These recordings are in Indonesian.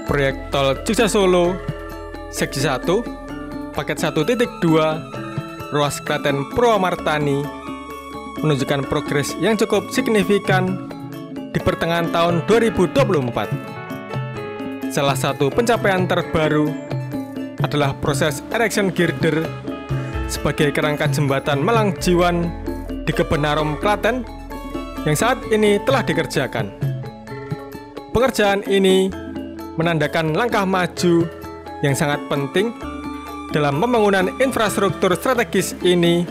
Proyek Tol Jogja Solo Seksi 1 Paket 1.2 Ruas Klaten Purwomartani menunjukkan progres yang cukup signifikan di pertengahan tahun 2024. Salah satu pencapaian terbaru adalah proses erection girder sebagai kerangka jembatan Malang Jiwan di Kebenarom, Klaten yang saat ini telah dikerjakan. Pengerjaan ini menandakan langkah maju yang sangat penting dalam pembangunan infrastruktur strategis ini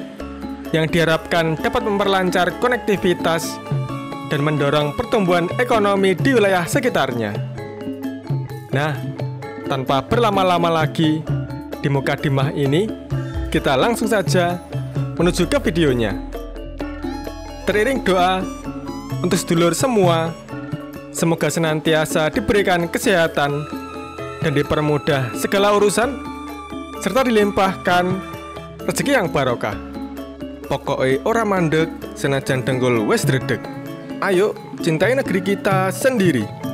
yang diharapkan dapat memperlancar konektivitas dan mendorong pertumbuhan ekonomi di wilayah sekitarnya. Nah, tanpa berlama-lama lagi di Mukadimah ini, kita langsung saja menuju ke videonya. Teriring doa untuk sedulur semua, semoga senantiasa diberikan kesehatan dan dipermudah segala urusan, serta dilimpahkan rezeki yang barokah. Pokoknya ora mandek senajan dengkul wes dredeg. Ayo cintai negeri kita sendiri.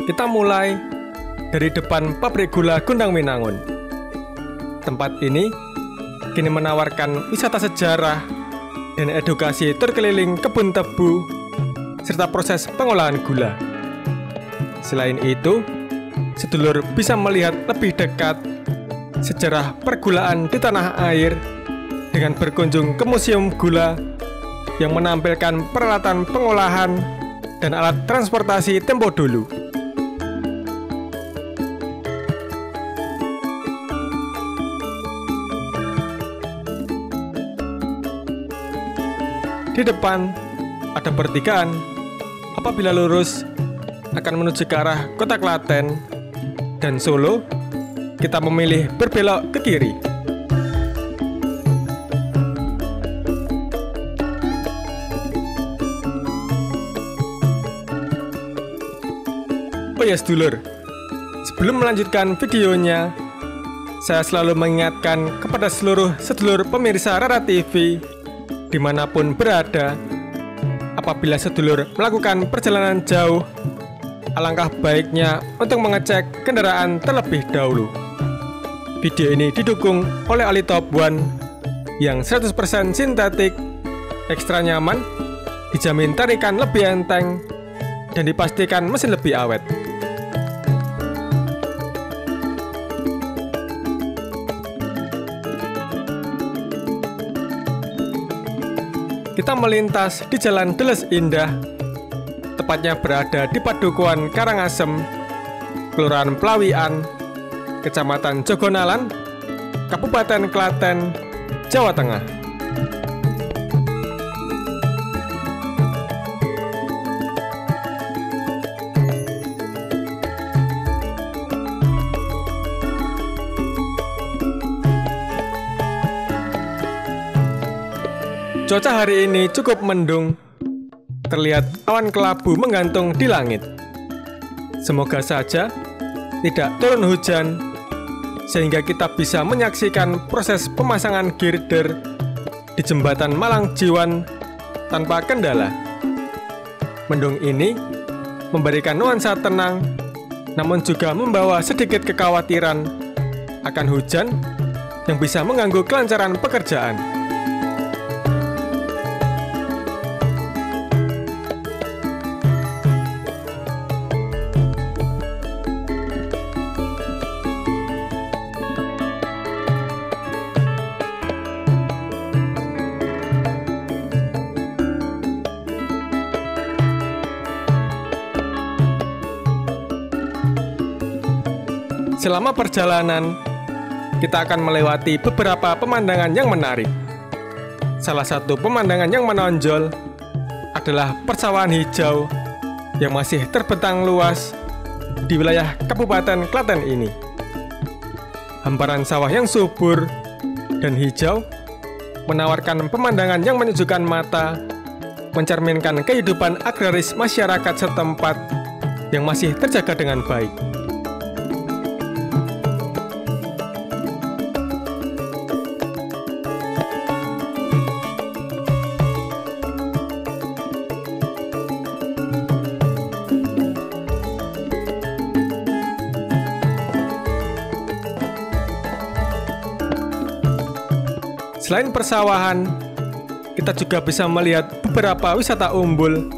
Kita mulai dari depan pabrik gula Gundang Winangun. Tempat ini kini menawarkan wisata sejarah dan edukasi tur keliling kebun tebu serta proses pengolahan gula. Selain itu, sedulur bisa melihat lebih dekat sejarah pergulaan di tanah air dengan berkunjung ke Museum Gula yang menampilkan peralatan pengolahan dan alat transportasi tempo dulu. Di depan ada pertigaan. Apabila lurus akan menuju ke arah kota Klaten dan Solo, kita memilih berbelok ke kiri. Oh ya sedulur, sebelum melanjutkan videonya, saya selalu mengingatkan kepada seluruh sedulur pemirsa Rara TV dimanapun berada, apabila sedulur melakukan perjalanan jauh, alangkah baiknya untuk mengecek kendaraan terlebih dahulu. Video ini didukung oleh oli Top One yang 100% sintetik, ekstra nyaman, dijamin tarikan lebih enteng, dan dipastikan mesin lebih awet. Kita melintas di Jalan Deles Indah, tepatnya berada di Padukuhan Karangasem, Kelurahan Plawian, Kecamatan Jogonalan, Kabupaten Klaten, Jawa Tengah. Cuaca hari ini cukup mendung, terlihat awan kelabu menggantung di langit. Semoga saja tidak turun hujan, sehingga kita bisa menyaksikan proses pemasangan girder di jembatan Malang Jiwan tanpa kendala. Mendung ini memberikan nuansa tenang, namun juga membawa sedikit kekhawatiran akan hujan yang bisa mengganggu kelancaran pekerjaan. Selama perjalanan, kita akan melewati beberapa pemandangan yang menarik. Salah satu pemandangan yang menonjol adalah persawahan hijau yang masih terbentang luas di wilayah Kabupaten Klaten ini. Hamparan sawah yang subur dan hijau menawarkan pemandangan yang menyejukkan mata, mencerminkan kehidupan agraris masyarakat setempat yang masih terjaga dengan baik. Selain persawahan, kita juga bisa melihat beberapa wisata umbul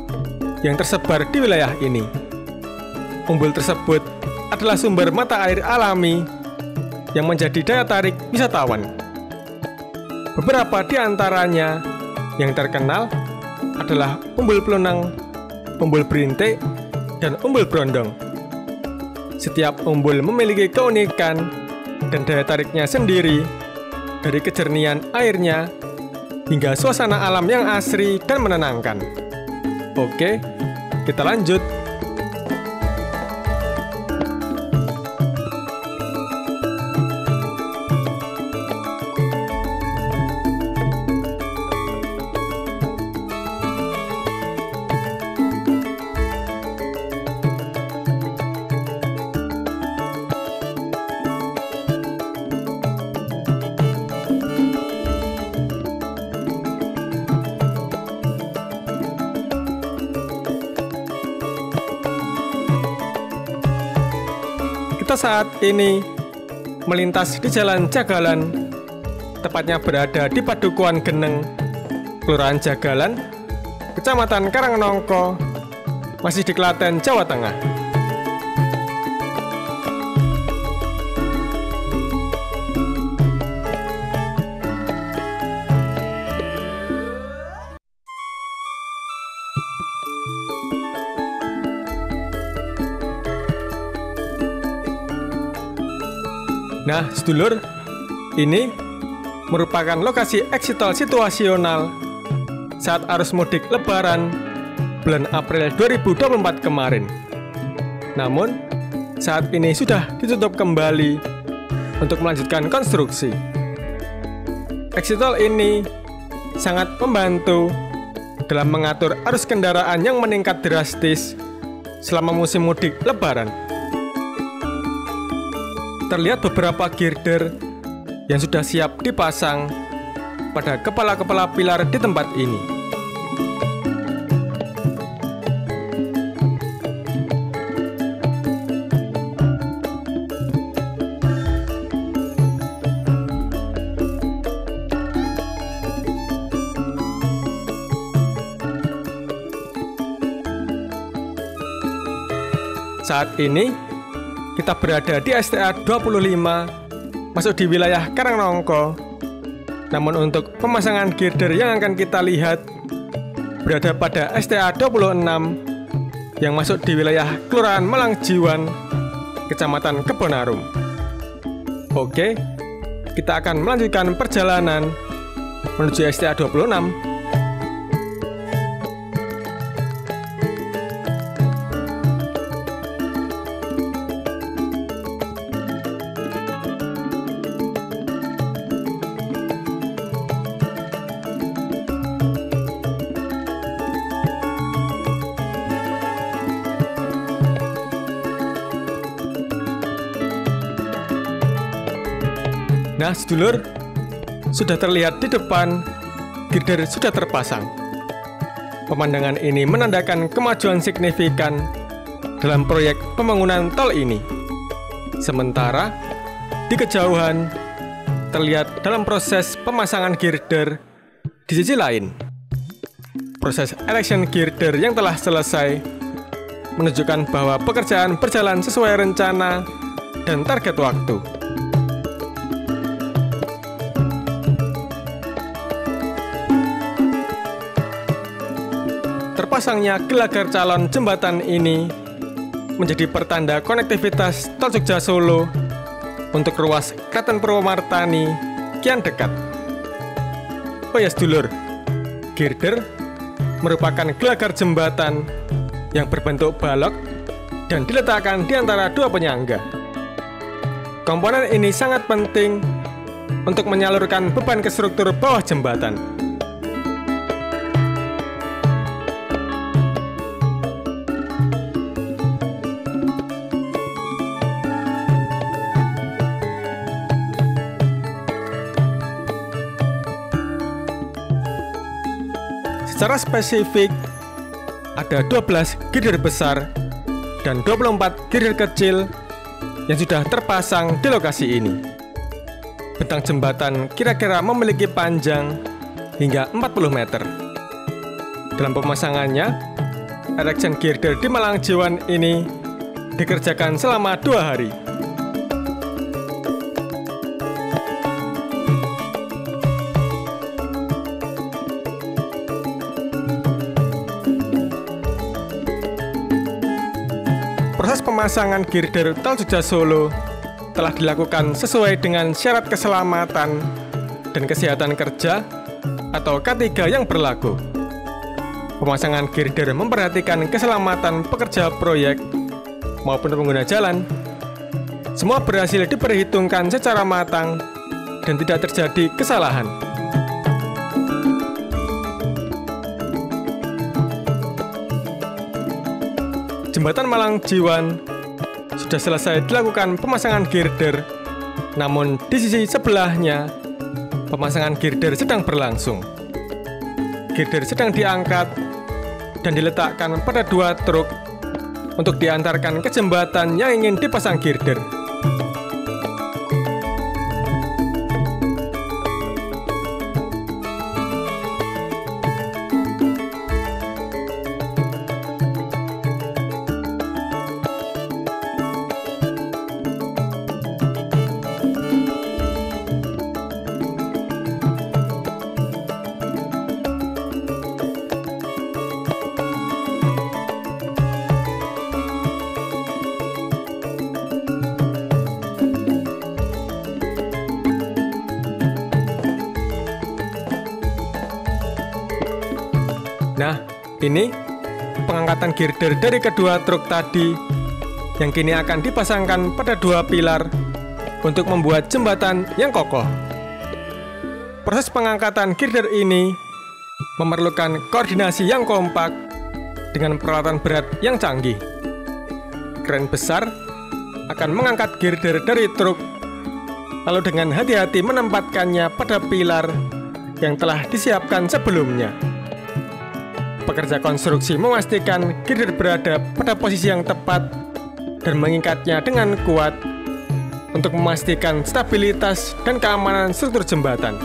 yang tersebar di wilayah ini. Umbul tersebut adalah sumber mata air alami yang menjadi daya tarik wisatawan. Beberapa di antaranya yang terkenal adalah Umbul Pelunang, Umbul Berintik, dan Umbul Brondong. Setiap umbul memiliki keunikan dan daya tariknya sendiri, dari kejernihan airnya hingga suasana alam yang asri dan menenangkan. Oke, kita lanjut. Kita saat ini melintas di Jalan Jagalan, tepatnya berada di Padukuhan Geneng, Kelurahan Jagalan, Kecamatan Karangnongko, masih di Klaten, Jawa Tengah. Nah, sedulur, ini merupakan lokasi exit tol situasional saat arus mudik Lebaran bulan April 2024 kemarin. Namun, saat ini sudah ditutup kembali untuk melanjutkan konstruksi. Exit tol ini sangat membantu dalam mengatur arus kendaraan yang meningkat drastis selama musim mudik Lebaran. Terlihat beberapa girder yang sudah siap dipasang pada kepala-kepala pilar di tempat ini. Saat ini kita berada di STA 25, masuk di wilayah Karangnongko. Namun untuk pemasangan girder yang akan kita lihat berada pada STA 26 yang masuk di wilayah Kelurahan Malangjiwan, Kecamatan Kebonarum. Oke, kita akan melanjutkan perjalanan menuju STA 26. Nah, sedulur, sudah terlihat di depan, girder sudah terpasang. Pemandangan ini menandakan kemajuan signifikan dalam proyek pembangunan tol ini. Sementara, di kejauhan, terlihat dalam proses pemasangan girder di sisi lain. Proses erection girder yang telah selesai menunjukkan bahwa pekerjaan berjalan sesuai rencana dan target waktu. Terpasangnya gelagar calon jembatan ini menjadi pertanda konektivitas Tol Jogja Solo untuk ruas Klaten Purwomartani kian dekat. Oh ya sedulur, girder merupakan gelagar jembatan yang berbentuk balok dan diletakkan di antara dua penyangga. Komponen ini sangat penting untuk menyalurkan beban ke struktur bawah jembatan. Secara spesifik, ada 12 girder besar dan 24 girder kecil yang sudah terpasang di lokasi ini. Bentang jembatan kira-kira memiliki panjang hingga 40 meter. Dalam pemasangannya, erection girder di Malangjiwan ini dikerjakan selama 2 hari. Proses pemasangan girder Tol Jogja Solo telah dilakukan sesuai dengan syarat keselamatan dan kesehatan kerja atau K3 yang berlaku. Pemasangan girder memperhatikan keselamatan pekerja proyek maupun pengguna jalan. Semua berhasil diperhitungkan secara matang dan tidak terjadi kesalahan. Jembatan Malangjiwan sudah selesai dilakukan pemasangan girder, namun di sisi sebelahnya pemasangan girder sedang berlangsung. Girder sedang diangkat dan diletakkan pada 2 truk untuk diantarkan ke jembatan yang ingin dipasang girder. Nah, ini pengangkatan girder dari kedua truk tadi yang kini akan dipasangkan pada 2 pilar untuk membuat jembatan yang kokoh. Proses pengangkatan girder ini memerlukan koordinasi yang kompak dengan peralatan berat yang canggih. Kren besar akan mengangkat girder dari truk, lalu dengan hati-hati menempatkannya pada pilar yang telah disiapkan sebelumnya. Pekerja konstruksi memastikan girder berada pada posisi yang tepat dan mengikatnya dengan kuat untuk memastikan stabilitas dan keamanan struktur jembatan.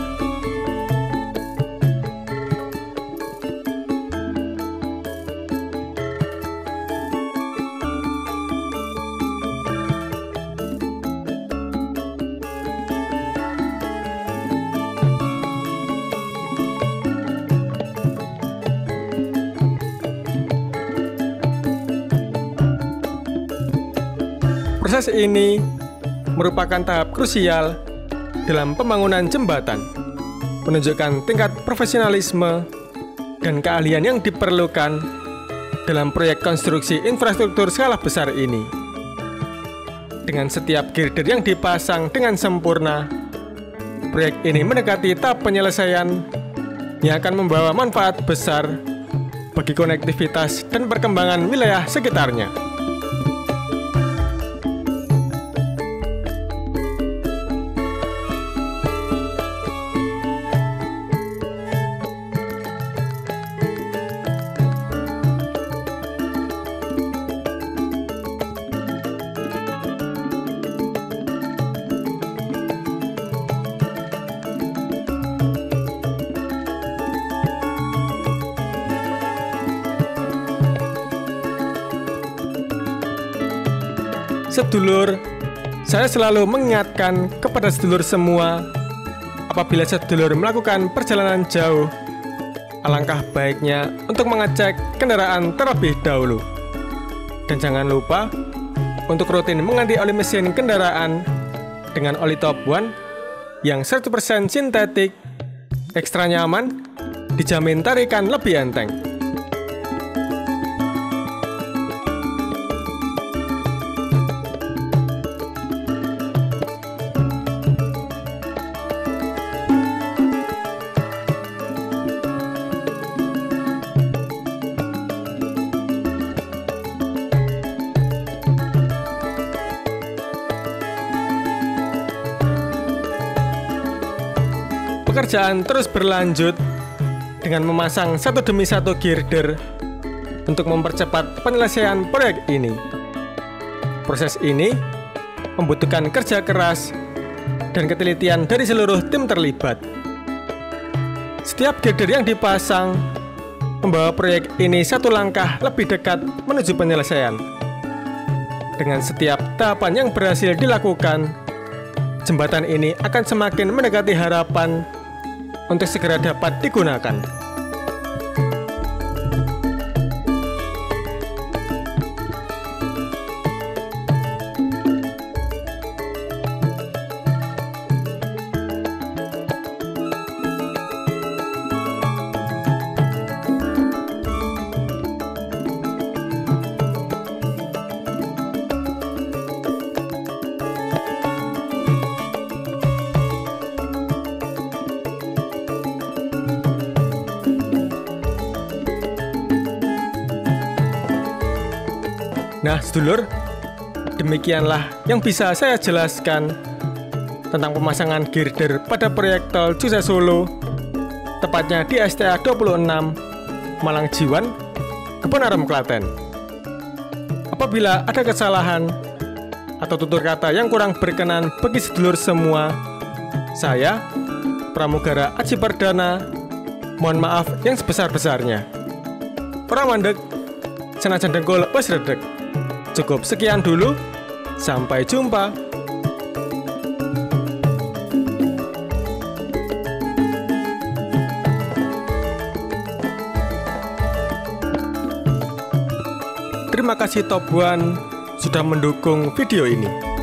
Proses ini merupakan tahap krusial dalam pembangunan jembatan, menunjukkan tingkat profesionalisme dan keahlian yang diperlukan dalam proyek konstruksi infrastruktur skala besar ini. Dengan setiap girder yang dipasang dengan sempurna, proyek ini mendekati tahap penyelesaian yang akan membawa manfaat besar bagi konektivitas dan perkembangan wilayah sekitarnya. Sedulur, saya selalu mengingatkan kepada sedulur semua, apabila sedulur melakukan perjalanan jauh, alangkah baiknya untuk mengecek kendaraan terlebih dahulu. Dan jangan lupa untuk rutin mengganti oli mesin kendaraan dengan oli Top One yang 100% sintetik, ekstra nyaman, dijamin tarikan lebih enteng. pekerjaan terus berlanjut dengan memasang satu demi satu girder untuk mempercepat penyelesaian proyek ini. Proses ini membutuhkan kerja keras dan ketelitian dari seluruh tim terlibat. Setiap girder yang dipasang membawa proyek ini satu langkah lebih dekat menuju penyelesaian. Dengan setiap tahapan yang berhasil dilakukan, jembatan ini akan semakin mendekati harapan untuk segera dapat digunakan. Nah, sedulur, demikianlah yang bisa saya jelaskan tentang pemasangan girder pada proyek tol Jogja Solo, tepatnya di STA 26 Malang Jiwan, Kebenaran Klaten. Apabila ada kesalahan atau tutur kata yang kurang berkenan bagi sedulur semua, saya, Pramugara Aji Perdana, mohon maaf yang sebesar-besarnya. Ora mandeg, senajan dengkul wis redeg. Cukup sekian dulu, sampai jumpa. Terima kasih Top One sudah mendukung video ini.